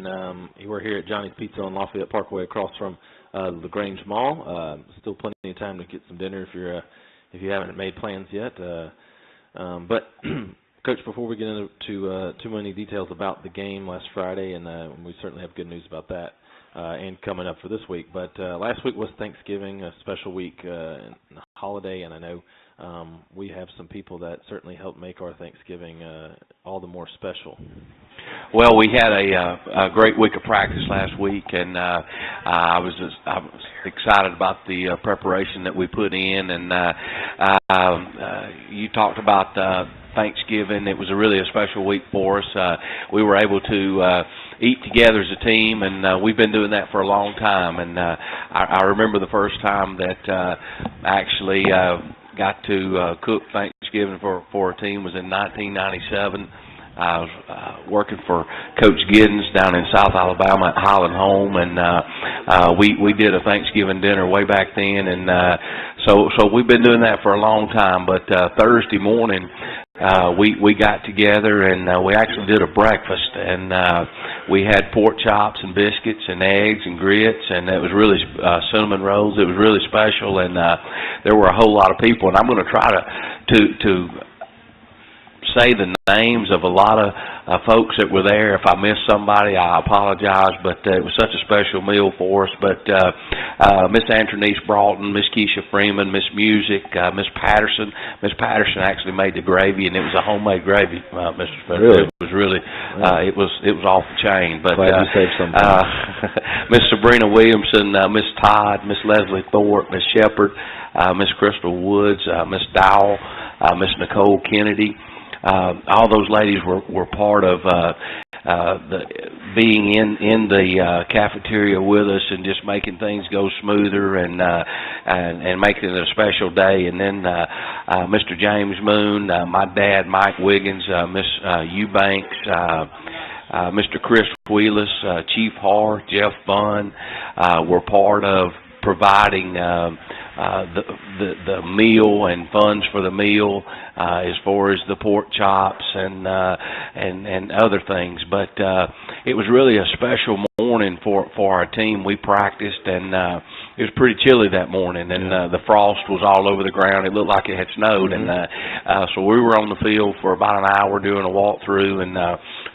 and we're here at Johnny's Pizza on Lafayette Parkway across from LaGrange Mall. Still plenty of time to get some dinner if you haven't made plans yet. But Coach, before we get into too many details about the game last Friday, and we certainly have good news about that and coming up for this week. But last week was Thanksgiving, a special week and a holiday, and I know we have some people that certainly helped make our Thanksgiving all the more special. Well, we had a great week of practice last week, and I was excited about the preparation that we put in. And you talked about Thanksgiving. It was really a special week for us. We were able to eat together as a team, and we've been doing that for a long time. And I remember the first time that I actually got to cook Thanksgiving for a team was in 1997. I was working for Coach Giddens down in South Alabama at Highland Home, and we did a Thanksgiving dinner way back then, and so we've been doing that for a long time. But Thursday morning, we got together and we actually did a breakfast, and we had pork chops and biscuits and eggs and grits, and it was really cinnamon rolls. It was really special, and there were a whole lot of people, and I'm going to try to say the names of a lot of folks that were there. If I missed somebody, I apologize, but it was such a special meal for us. But Miss Antronice Broughton, Miss Keisha Freeman, Miss Music, Miss Patterson. Miss Patterson actually made the gravy, and it was a homemade gravy, Mr. Spencer. Really? It was really, it was off the chain. But glad you saved some. Miss Sabrina Williamson, Miss Todd, Miss Leslie Thorpe, Miss Shepard, Miss Crystal Woods, Miss Dowell, Miss Nicole Kennedy. All those ladies were part of being in the cafeteria with us and just making things go smoother and making it a special day. And then Mr. James Moon, my dad, Mike Wiggins, Miss Eubanks, Mr. Chris Wheelis, Chief Har, Jeff Bunn were part of providing the meal and funds for the meal as far as the pork chops and other things. But it was really a special morning for our team. We practiced, and it was pretty chilly that morning, and the frost was all over the ground. It looked like it had snowed, and so we were on the field for about an hour doing a walkthrough, and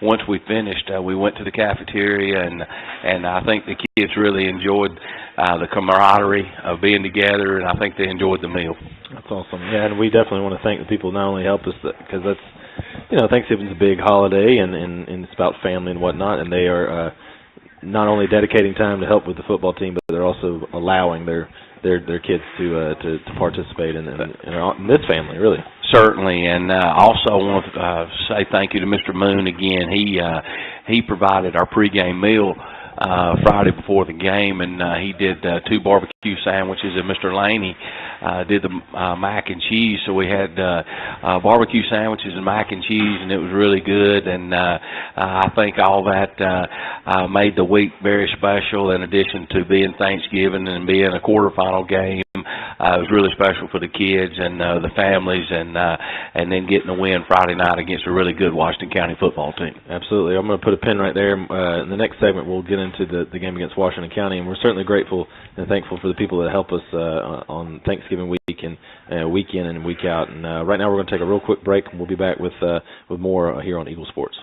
once we finished, we went to the cafeteria, and I think the kids really enjoyed the camaraderie of being together, and I think they enjoyed the meal. That's awesome. Yeah, and we definitely want to thank the people who not only help us, because that's, Thanksgiving's a big holiday, and it's about family and whatnot, and they are not only dedicating time to help with the football team, but they're also allowing their kids to participate in this family, really. Certainly, and also I want to say thank you to Mr. Moon again. He provided our pregame meal Friday before the game, and he did 2 barbecue sandwiches, and Mr. Laney did the mac and cheese. So we had barbecue sandwiches and mac and cheese, and it was really good. And I think all that made the week very special. In addition to being Thanksgiving and being a quarterfinal game, it was really special for the kids and the families, and then getting a win Friday night against a really good Washington County football team. Absolutely. I'm going to put a pin right there. In the next segment, we'll get into the game against Washington County, and we're certainly grateful and thankful for the people that help us on Thanksgiving week and week in and week out. And right now, we're going to take a real quick break, and we'll be back with more here on Eagle Sports.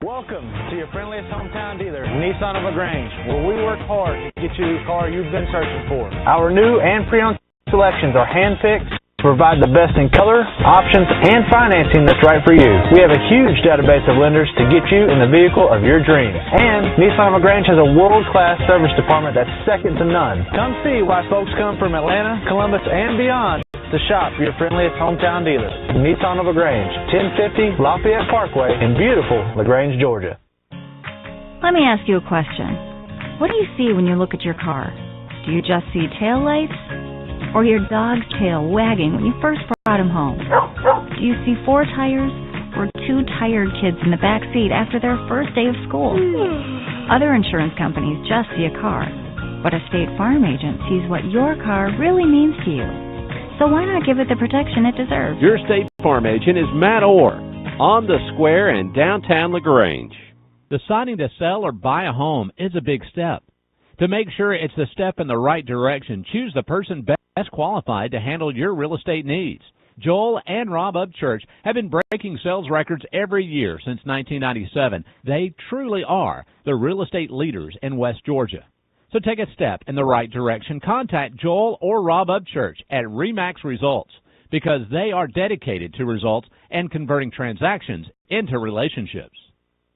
Welcome to your friendliest hometown dealer, Nissan of LaGrange, where we work hard to get you the car you've been searching for. Our new and pre-owned selections are hand-picked to provide the best in color, options, and financing that's right for you. We have a huge database of lenders to get you in the vehicle of your dreams. And Nissan of LaGrange has a world-class service department that's second to none. Come see why folks come from Atlanta, Columbus, and beyond to shop for your friendliest hometown dealer, Nissan of LaGrange, 1050 Lafayette Parkway in beautiful LaGrange, Georgia. Let me ask you a question. What do you see when you look at your car? Do you just see tail lights? Or your dog's tail wagging when you first brought him home? Do you see 4 tires or 2 tired kids in the back seat after their first day of school? Other insurance companies just see a car, but a State Farm agent sees what your car really means to you. So why not give it the protection it deserves? Your State Farm agent is Matt Orr. on the Square in downtown LaGrange. Deciding to sell or buy a home is a big step. To make sure it's a step in the right direction, choose the person best qualified to handle your real estate needs. Joel and Rob Upchurch have been breaking sales records every year since 1997. They truly are the real estate leaders in West Georgia. So take a step in the right direction. Contact Joel or Rob Upchurch at RE/MAX Results because they are dedicated to results and converting transactions into relationships.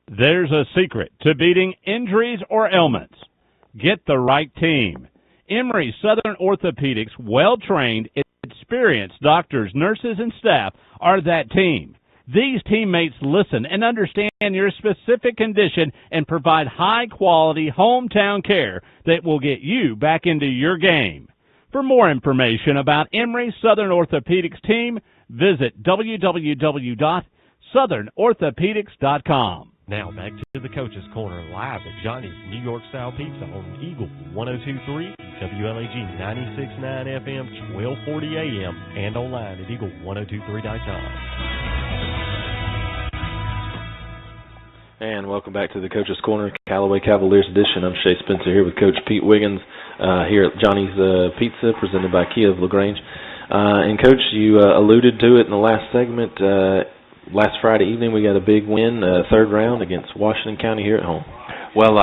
There's a secret to beating injuries or ailments. Get the right team. Emory Southern Orthopedics, well-trained, experienced doctors, nurses, and staff are that team. These teammates listen and understand your specific condition and provide high-quality hometown care that will get you back into your game. For more information about Emory Southern Orthopedics team, visit www.southernorthopedics.com. Now back to the Coach's Corner live at Johnny's New York Style Pizza on Eagle 102.3, WLAG 96.9 FM, 1240 AM, and online at eagle1023.com. And welcome back to the Coach's Corner, Callaway Cavaliers edition. I'm Shea Spencer here with Coach Pete Wiggins here at Johnny's Pizza, presented by Kia of LaGrange. And Coach, you alluded to it in the last segment. Last Friday evening, we got a big win, third round against Washington County here at home. Well,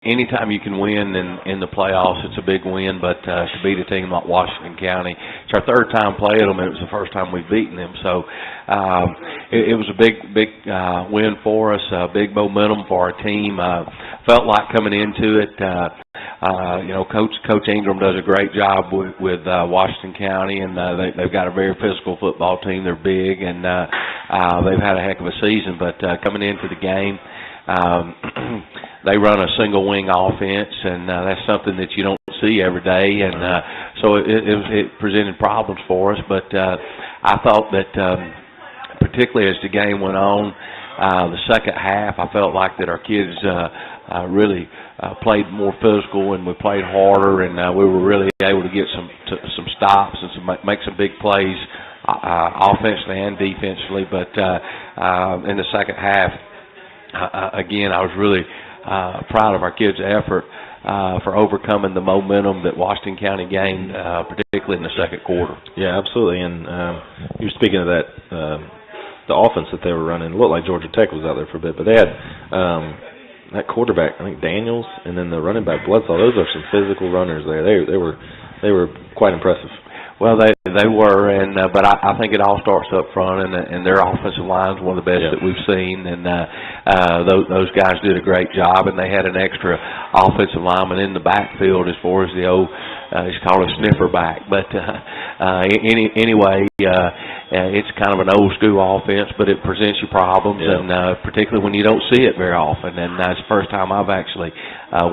anytime you can win in the playoffs, it's a big win. But to beat a team like Washington County, it's our third time playing them, and it was the first time we've beaten them. So it was a big win for us, big momentum for our team. Felt like coming into it, Coach Ingram does a great job with Washington County, and they've got a very physical football team. They're big, and they've had a heck of a season. But coming into the game, they run a single wing offense, and that's something that you don't see every day, and so it presented problems for us. But I thought that particularly as the game went on, the second half, I felt like that our kids really played more physical, and we played harder, and we were really able to get some stops and make some big plays offensively and defensively. But in the second half, again, I was really proud of our kids' effort for overcoming the momentum that Washington County gained, particularly in the second quarter. Yeah, absolutely. And you're speaking of that, the offense that they were running. It looked like Georgia Tech was out there for a bit, but they had that quarterback, I think Daniels, and then the running back Bledsoe. Those are some physical runners there. They were quite impressive. Well, they were, and but I think it all starts up front, and their offensive line is one of the best that we've seen, and those guys did a great job, and they had an extra offensive lineman in the backfield as far as the old, it's called a sniffer back, but anyway, it's kind of an old school offense, but it presents you problems, and particularly when you don't see it very often, and that's the first time I've actually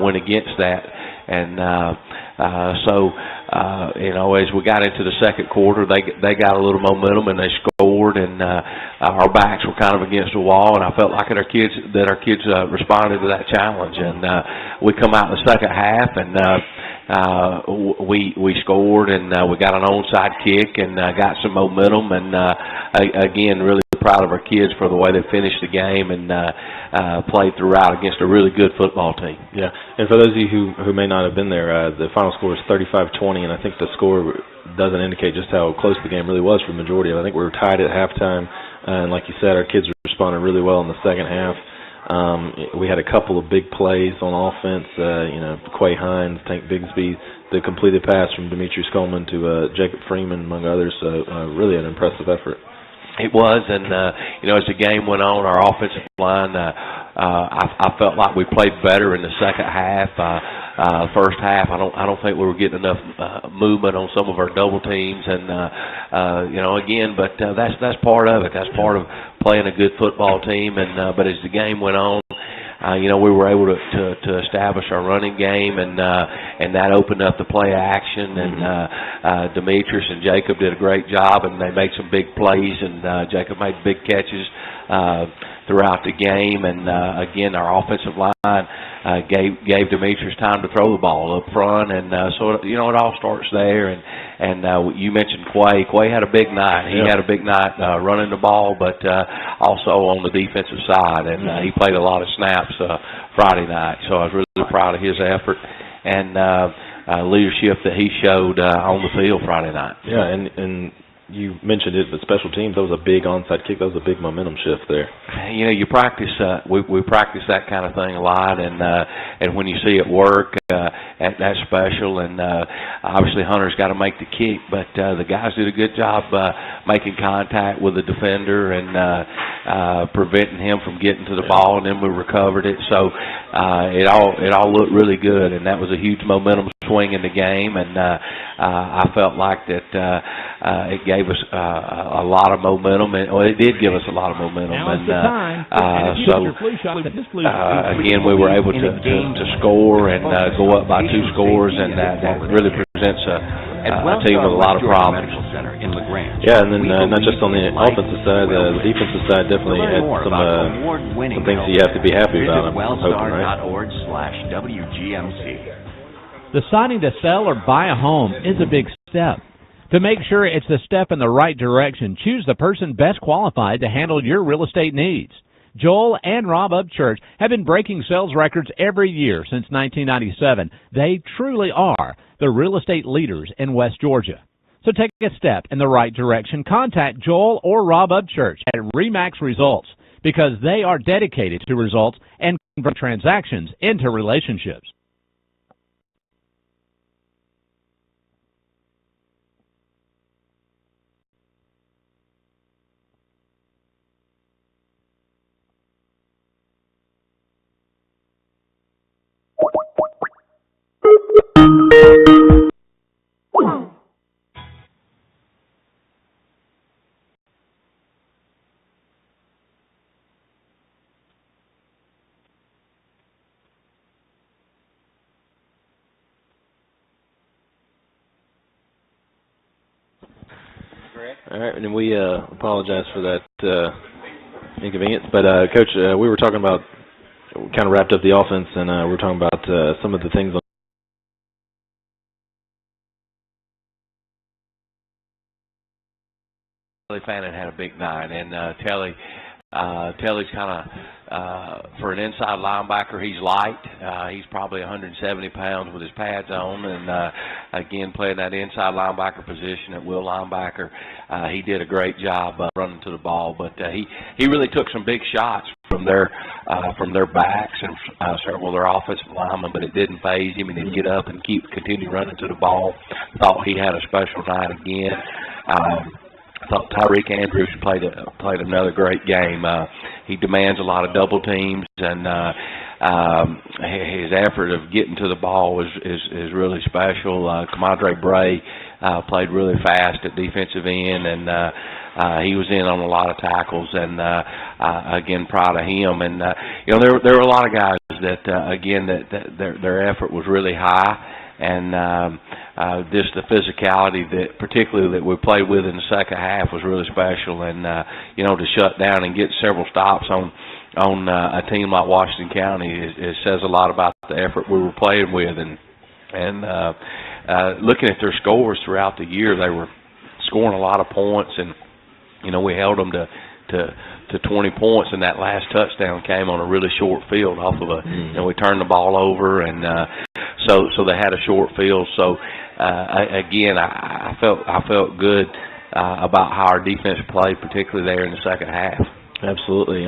went against that, and as we got into the second quarter, they got a little momentum and they scored, and our backs were kind of against the wall, and I felt like our kids responded to that challenge, and we come out in the second half, and we scored, and we got an onside kick, and got some momentum, and again, really proud of our kids for the way they finished the game and played throughout against a really good football team. Yeah, and for those of you who may not have been there, the final score was 35-20, and I think the score doesn't indicate just how close the game really was for the majority of it. I think we were tied at halftime, and like you said, our kids responded really well in the second half. We had a couple of big plays on offense. Quay Hines, Tank Bigsby, the completed pass from Demetrius Coleman to Jacob Freeman, among others. So really an impressive effort. It was, and as the game went on, our offensive line, I felt like we played better in the second half. First half, I don't think we were getting enough movement on some of our double teams, and again, but that's part of it. That's part of playing a good football team, and but as the game went on, we were able to establish our running game, and and that opened up the play action. And Demetrius and Jacob did a great job, and they made some big plays. And Jacob made big catches throughout the game. And again, our offensive line gave Demetrius time to throw the ball up front. And so it all starts there. And you mentioned Quay. Quay had a big night. He had a big night running the ball, but also on the defensive side. And he played a lot of snaps Friday night. So I was really proud of his effort and leadership that he showed on the field Friday night. Yeah, and you mentioned it, but special teams, that was a big onside kick. That was a big momentum shift there. You practice. We practice that kind of thing a lot, and when you see it work, that's special. And obviously Hunter's got to make the kick, but the guys did a good job making contact with the defender and preventing him from getting to the ball, and then we recovered it. So it all looked really good, and that was a huge momentum swing in the game. And I felt like that it gave us a lot of momentum. It did give us a lot of momentum. Again, we were able to score and go up by 2 scores, and that really presents a team with a lot of problems. Yeah, and then not just on the offensive side, the defensive side definitely had some things you have to be happy about. I'm hoping, right? Deciding to sell or buy a home is a big step. To make sure it's the step in the right direction, choose the person best qualified to handle your real estate needs. Joel and Rob Upchurch have been breaking sales records every year since 1997. They truly are the real estate leaders in West Georgia. So take a step in the right direction. Contact Joel or Rob Upchurch at RE/MAX Results because they are dedicated to results and convert transactions into relationships. All right, and we apologize for that inconvenience. But, Coach, we were talking about, we kind of wrapped up the offense, and we were talking about some of the things on Telly Fannin had a big night, and Telly's kind of, for an inside linebacker, he's light. He's probably 170 pounds with his pads on, and again, playing that inside linebacker position at will linebacker, he did a great job running to the ball. But he really took some big shots from their backs and several of their offensive linemen, but it didn't faze him, and he'd get up and continue running to the ball. Thought he had a special night again. I thought Tyreek Andrews played another great game. He demands a lot of double teams, and his effort of getting to the ball is really special. Commandre Bray played really fast at defensive end, and he was in on a lot of tackles, and again, proud of him. And there were a lot of guys that their effort was really high. And just the physicality that, particularly that we played with in the second half, was really special. And to shut down and get several stops on a team like Washington County, it says a lot about the effort we were playing with. And looking at their scores throughout the year, they were scoring a lot of points, and we held them to 20 points, and that last touchdown came on a really short field off of we turned the ball over, and so they had a short field. So again, I felt good about how our defense played, particularly there in the second half. Absolutely.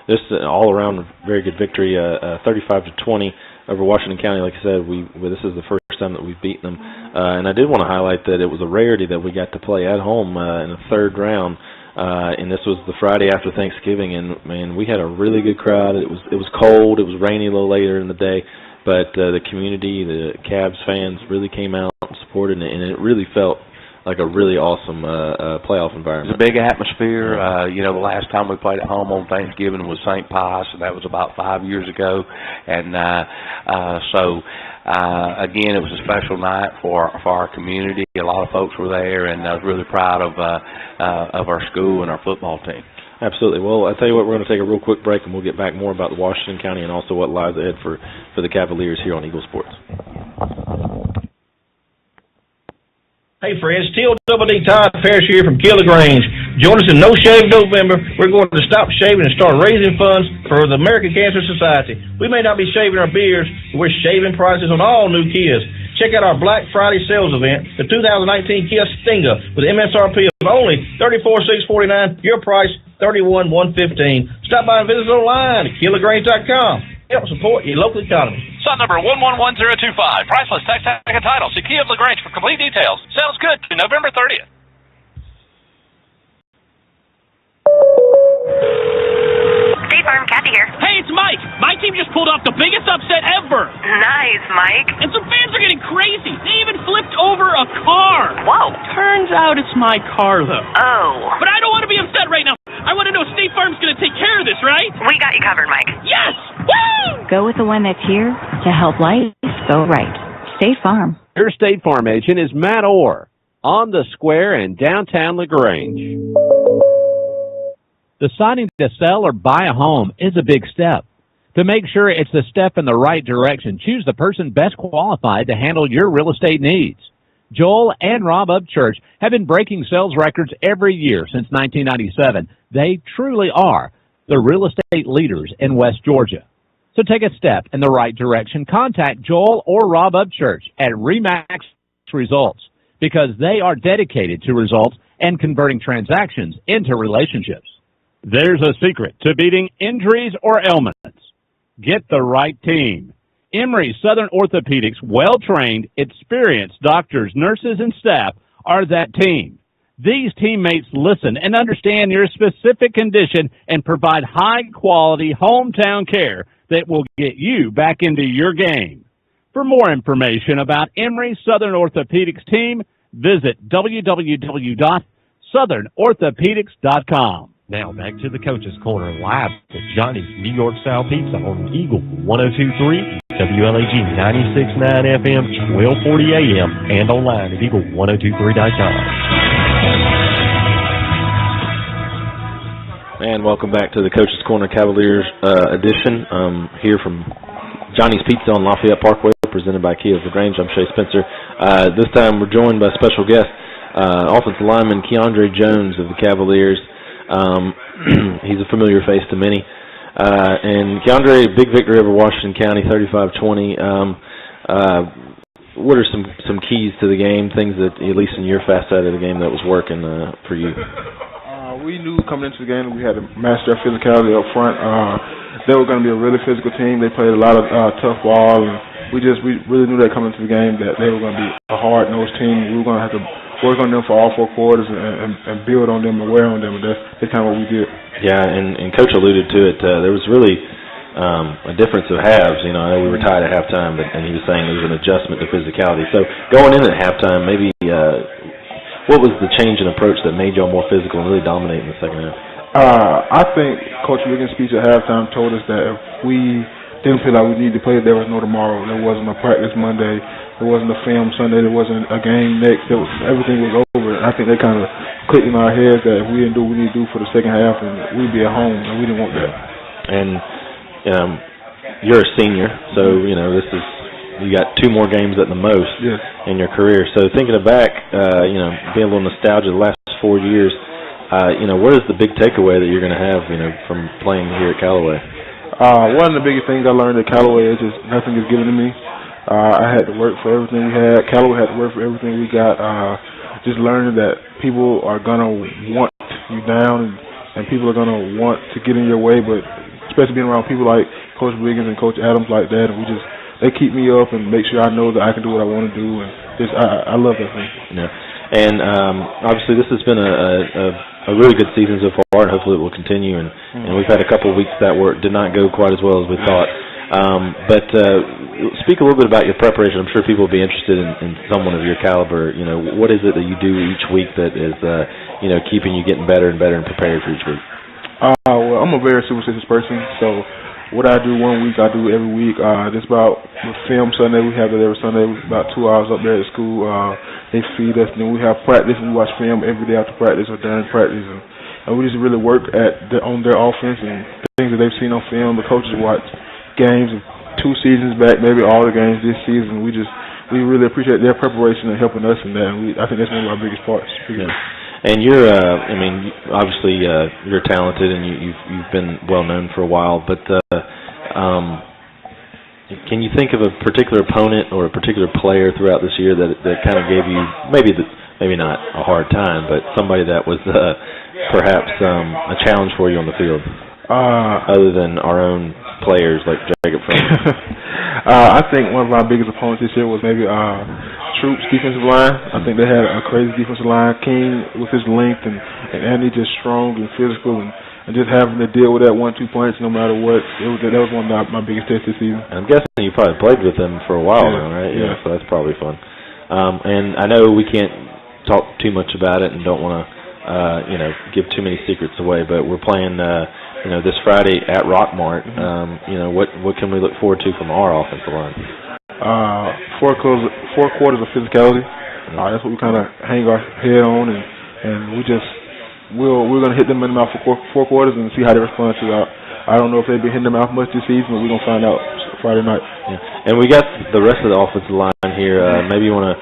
Just all around very good victory, 35-20 over Washington County. Like I said, this is the first time that we've beaten them, and I did want to highlight that it was a rarity that we got to play at home in the third round. And this was the Friday after Thanksgiving, and man, we had a really good crowd. It was cold, it was rainy a little later in the day, but the community, the Cavs fans really came out and supported it, and it really felt like a really awesome playoff environment. It was a big atmosphere. The last time we played at home on Thanksgiving was St. Pius, and that was about 5 years ago. And so again, it was a special night for our community. A lot of folks were there, and I was really proud of our school and our football team. Absolutely. Well, I tell you what, we're going to take a real quick break, and we'll get back more about the Washington County and also what lies ahead for the Cavaliers here on Eagle Sports. Hey friends, Teal Double D Todd Parrish here from Kill Grange. Join us in No Shave November. We're going to stop shaving and start raising funds for the American Cancer Society. We may not be shaving our beards, but we're shaving prices on all new Kias. Check out our Black Friday sales event, the 2019 Kia Stinger, with MSRP of only $34,649. Your price, $31,115. Stop by and visit us online at KillGrange.com. Help support your local economy. Son number 111025. Priceless tax tag and title. See Kia of LaGrange for complete details. Sounds good to November 30th. State Farm, Kathy here. Hey, it's Mike. My team just pulled off the biggest upset ever. Nice, Mike. And some fans are getting crazy. They even flipped over a car. Whoa. Turns out it's my car, though. Oh. But I don't want to be upset right now. I want to know State Farm's going to take care of this, right? We got you covered, Mike. Yes! Woo! Go with the one that's here to help life go right. State Farm. Your State Farm agent is Matt Orr on the square in downtown LaGrange. Deciding to sell or buy a home is a big step. To make sure it's a step in the right direction, choose the person best qualified to handle your real estate needs. Joel and Rob Upchurch have been breaking sales records every year since 1997. They truly are the real estate leaders in West Georgia. So take a step in the right direction. Contact Joel or Rob Upchurch at RE/MAX Results because they are dedicated to results and converting transactions into relationships. There's a secret to beating injuries or ailments. Get the right team. Emory Southern Orthopedics' well-trained, experienced doctors, nurses, and staff are that team. These teammates listen and understand your specific condition and provide high-quality hometown care that will get you back into your game. For more information about Emory Southern Orthopedics team, visit www.southernorthopedics.com. Now back to the Coach's Corner live at Johnny's New York Style Pizza on Eagle 102.3, WLAG 96.9 FM, 1240 AM, and online at eagle1023.com. And welcome back to the Coach's Corner Cavaliers edition here from Johnny's Pizza on Lafayette Parkway, presented by Kia of LaGrange. I'm Shea Spencer. This time we're joined by special guest, offensive lineman Keandre Jones of the Cavaliers. He's a familiar face to many. And Keandre, big victory over Washington County, 35-20. What are some keys to the game, things that, at least in your fast side of the game, that was working for you? We knew coming into the game that we had to master our physicality up front. They were going to be a really physical team. They played a lot of tough ball, and we really knew that coming into the game that they were going to be a hard-nosed team. We were going to have to work on them for all four quarters and build on them and wear on them, and that's kind of what we did. Yeah, and Coach alluded to it. There was really a difference of halves. You know, I know we were tied at halftime, and he was saying there was an adjustment to physicality. So going in at halftime, maybe what was the change in approach that made y'all more physical and really dominate in the second half? I think Coach Wiggins' speech at halftime told us that if we didn't feel like we needed to play, there was no tomorrow. There wasn't a practice Monday. There wasn't a film Sunday. There wasn't a game next. Everything was over. I think they kind of clicked in our heads that if we didn't do what we need to do for the second half, and we'd be at home, and we didn't want that. And you're a senior, so you know you got 2 more games at the most in your career. So thinking back, being a little nostalgia the last 4 years, what is the big takeaway that you're going to have, from playing here at Callaway? One of the biggest things I learned at Callaway is just nothing is given to me. I had to work for everything we had. Callaway had to work for everything we got. Just learning that people are going to want you down, and people are going to want to get in your way, but especially being around people like Coach Wiggins and Coach Adams like that, and they keep me up and make sure I know that I can do what I want to do, and I love that thing. Yeah, and obviously this has been a really good season so far, and hopefully it will continue. And we've had a couple of weeks that did not go quite as well as we thought. But speak a little bit about your preparation. I'm sure people will be interested in someone of your caliber. What is it that you do each week that is keeping you getting better and better and prepared for each week? Well, I'm a very superstitious person, so what I do one week, I do every week. Just about with Film Sunday, we have it every Sunday, about 2 hours up there at school. They feed us, and then we have practice, and we watch film every day after practice or during practice. And we just really work on their offense and things that they've seen on film. The coaches watch games of 2 seasons back, maybe all the games this season. We really appreciate their preparation and helping us in that. And I think that's one of our biggest parts. Yeah. And you're, obviously you're talented and you've been well known for a while. But can you think of a particular opponent or a particular player throughout this year that kind of gave you maybe not a hard time, but somebody that was perhaps a challenge for you on the field, other than our own players like Jacob Fromm? I think one of our biggest opponents this year was maybe Troop's defensive line. I think they had a crazy defensive line. King with his length and Andy just strong and physical and just having to deal with that 1-2 punch no matter what. That was one of my biggest tests this season. I'm guessing you probably played with them for a while now, right? Yeah, so that's probably fun. And I know we can't talk too much about it and don't want to give too many secrets away, but we're playing this Friday at Rockmart. What can we look forward to from our offensive line? 4 quarters of physicality. That's what we kind of hang our head on, and we're going to hit them in the mouth for 4 quarters and see how they respond to it. I don't know if they've been hitting them out much this season, but we're going to find out Friday night. Yeah. And we got the rest of the offensive line here. Maybe you want to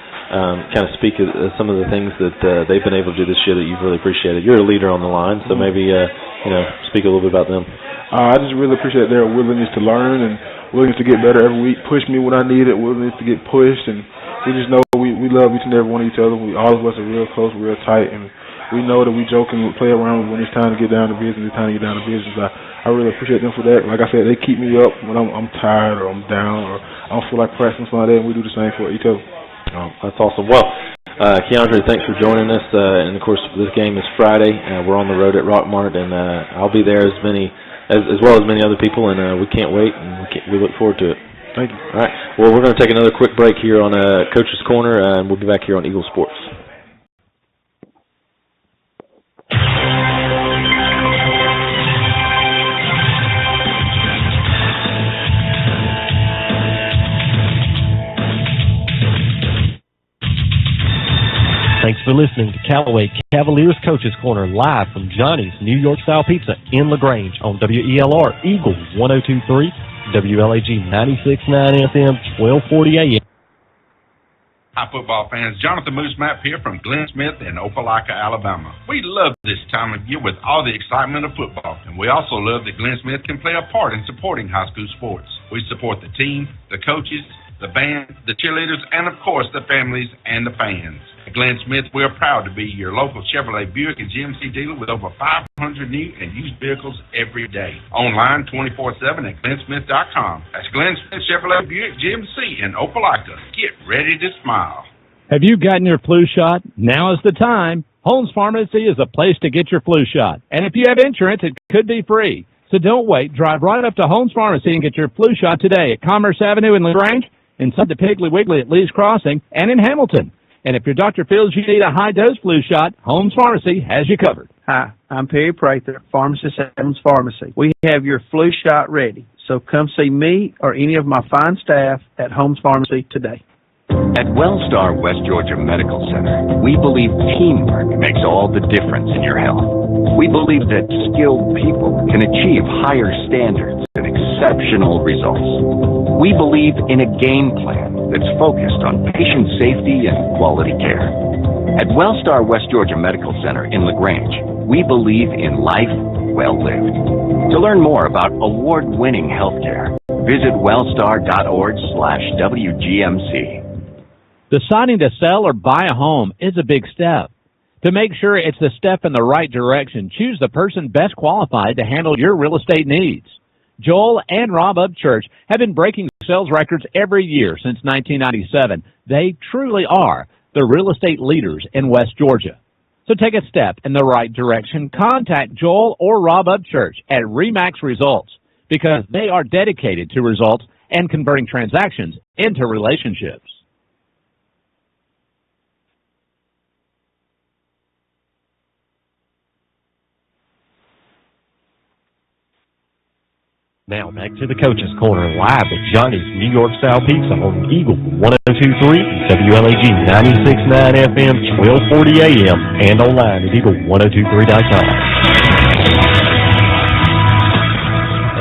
kind of speak of some of the things that they've been able to do this year that you've really appreciated. You're a leader on the line, so maybe speak a little bit about them. I just really appreciate their willingness to learn and willingness to get better every week, push me when I need it, willingness to get pushed, and we just know we love each and every one of each other. All of us are real close, real tight, and we know that we joke and play around when it's time to get down to business. I really appreciate them for that. Like I said, they keep me up when I'm tired or I'm down or I don't feel like pressing something like that, and we do the same for each other. Oh, that's awesome. Well, Keandre, thanks for joining us. And of course, this game is Friday. We're on the road at Rockmart, and I'll be there as well as many other people, and we can't wait, and we look forward to it. Thank you. All right. Well, we're going to take another quick break here on Coach's Corner, and we'll be back here on Eagle Sports. Thanks for listening to Callaway Cavaliers Coach's Corner live from Johnny's New York Style Pizza in LaGrange on WELR Eagle 102.3, WLAG 96.9 FM, 1240 AM. Hi, football fans. Jonathan Moose Mapp here from Glenn Smith in Opelika, Alabama. We love this time of year with all the excitement of football, and we also love that Glenn Smith can play a part in supporting high school sports. We support the team, the coaches, the band, the cheerleaders, and of course the families and the fans. At Glenn Smith, we're proud to be your local Chevrolet Buick and GMC dealer with over 500 new and used vehicles every day. Online 24/7 at glennsmith.com. That's Glenn Smith Chevrolet Buick GMC in Opelika. Get ready to smile. Have you gotten your flu shot? Now is the time. Holmes Pharmacy is the place to get your flu shot. And if you have insurance, it could be free. So don't wait. Drive right up to Holmes Pharmacy and get your flu shot today at Commerce Avenue in LaGrange, inside the Piggly Wiggly at Lee's Crossing, and in Hamilton. And if your doctor feels you need a high-dose flu shot, Holmes Pharmacy has you covered. Hi, I'm Perry Prather, pharmacist at Holmes Pharmacy. We have your flu shot ready, so come see me or any of my fine staff at Holmes Pharmacy today. At Wellstar West Georgia Medical Center, we believe teamwork makes all the difference in your health. We believe that skilled people can achieve higher standards and exceptional results. We believe in a game plan that's focused on patient safety and quality care. At Wellstar West Georgia Medical Center in LaGrange, we believe in life well lived. To learn more about award-winning healthcare, visit wellstar.org/WGMC. Deciding to sell or buy a home is a big step. To make sure it's the step in the right direction, choose the person best qualified to handle your real estate needs. Joel and Rob Upchurch have been breaking sales records every year since 1997. They truly are the real estate leaders in West Georgia. So take a step in the right direction. Contact Joel or Rob Upchurch at RE/MAX Results because they are dedicated to results and converting transactions into relationships. Now back to the Coach's Corner live at Johnny's New York Style Pizza on Eagle 102.3, WLAG 96.9 FM, 1240 AM, and online at eagle1023.com.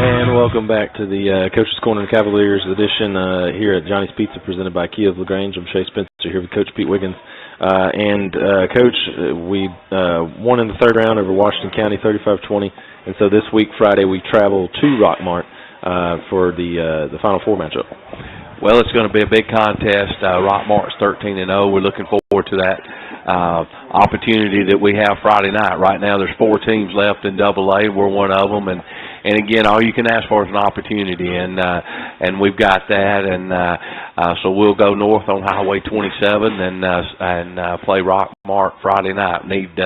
And welcome back to the Coach's Corner Cavaliers edition here at Johnny's Pizza, presented by Kia of LaGrange. I'm Shea Spencer here with Coach Pete Wiggins. Coach, we won in the third round over Washington County, 35-20. And so this week, Friday, we travel to Rockmart for the Final Four matchup. Well, it's going to be a big contest. Rockmart's 13-0. We're looking forward to that opportunity that we have Friday night. Right now, there's 4 teams left in AA. We're one of them, and again, all you can ask for is an opportunity, and we've got that, and so we'll go north on Highway 27 and play Rockmart Friday night. Need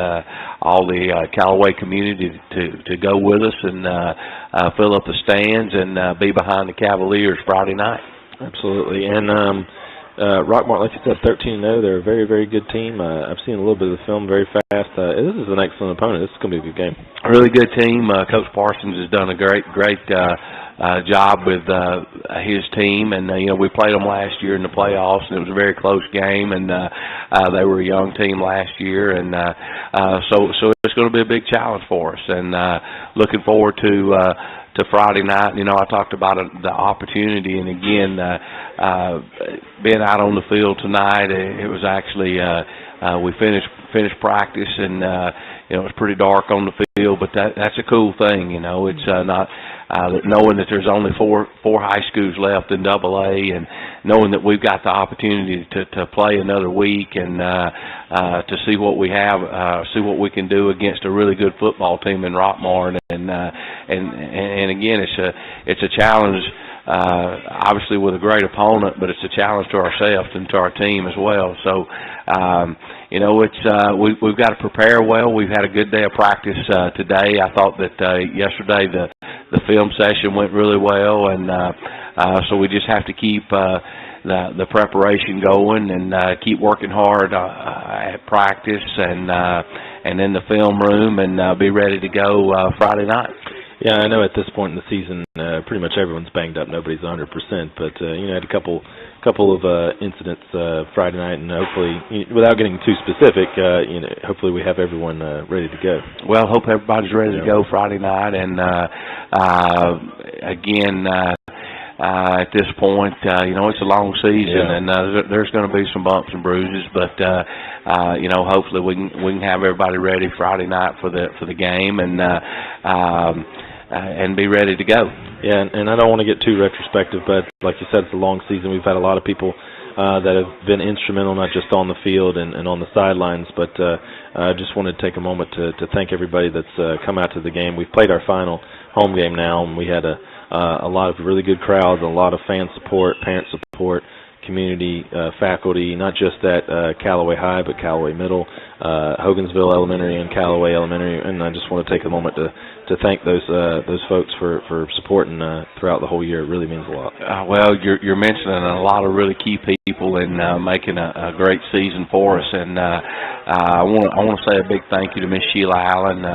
all the Callaway community to go with us and fill up the stands and be behind the Cavaliers Friday night. Absolutely, and Rockmart, like you said, 13-0. They're a very, very good team. I've seen a little bit of the film very fast. This is an excellent opponent. This is going to be a good game. A really good team. Coach Parsons has done a great job with his team, and we played them last year in the playoffs, and it was a very close game, and they were a young team last year, and so it's going to be a big challenge for us, and looking forward to Friday night. I talked about the opportunity, and again, being out on the field tonight, it was actually we finished practice, and it was pretty dark on the field, but that's a cool thing. It's not knowing that there's only four high schools left in AA, and knowing that we've got the opportunity to play another week and to see what we have, see what we can do against a really good football team in Rockmart, and again, it's a challenge. Obviously with a great opponent, but it's a challenge to ourselves and to our team as well. So, we've got to prepare well. We've had a good day of practice today. I thought that yesterday the film session went really well, and so we just have to keep the preparation going and keep working hard at practice and in the film room, and be ready to go Friday night. Yeah, I know at this point in the season, pretty much everyone's banged up. Nobody's 100%, but had a couple of incidents Friday night, and hopefully, without getting too specific, hopefully we have everyone ready to go. Well, hope everybody's ready to go Friday night, and again, at this point, it's a long season, and there's going to be some bumps and bruises, but hopefully we can have everybody ready Friday night for the game, and be ready to go. Yeah, and I don't want to get too retrospective, but like you said, it's a long season. We've had a lot of people that have been instrumental, not just on the field and on the sidelines, but I just wanted to take a moment to thank everybody that's come out to the game. We've played our final home game now, and we had a lot of really good crowds, a lot of fan support, parent support, community, faculty, not just at Callaway High, but Callaway Middle, Hogansville Elementary, and Callaway Elementary. And I just want to take a moment to thank those folks for supporting throughout the whole year. It really means a lot. Well, you're mentioning a lot of really key people in making a great season for us, and I want to say a big thank you to Miss Sheila Allen.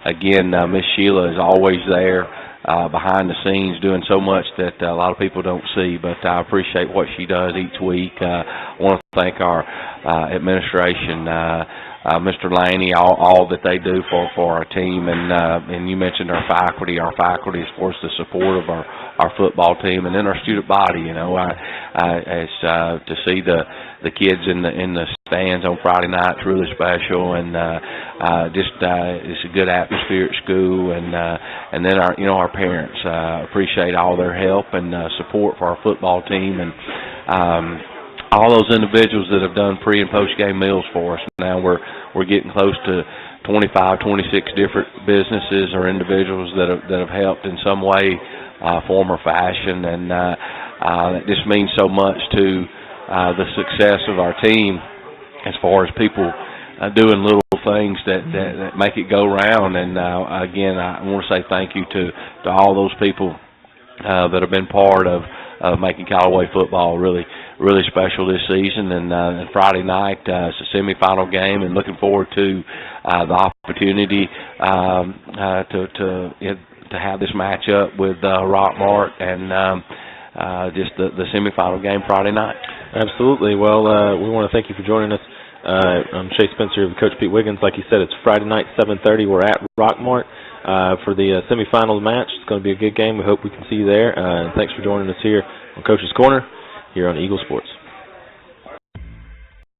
Again, Miss Sheila is always there. Behind the scenes doing so much that a lot of people don't see, but I appreciate what she does each week. I want to thank our administration, Mr. Laney, all that they do for our team, and you mentioned our faculty. Our faculty is, of course, the support of our football team, and then our student body. It's to see the kids in the stands on Friday night is really special, and it's a good atmosphere at school, and then our parents appreciate all their help and support for our football team, and all those individuals that have done pre and post game meals for us. Now we're getting close to 25, 26 different businesses or individuals that have helped in some way, form or fashion, and that just means so much to the success of our team, as far as people doing little things that make it go round. And again, I want to say thank you to all those people that have been part of making Callaway football really special this season. And Friday night, it's a semifinal game, and looking forward to the opportunity to to have this matchup with Rockmart and just the semifinal game Friday night. Absolutely. Well, we want to thank you for joining us. I'm Shea Spencer with Coach Pete Wiggins. Like you said, it's Friday night, 7:30. We're at Rockmart for the semifinals match. It's going to be a good game. We hope we can see you there. And thanks for joining us here on Coach's Corner here on Eagle Sports.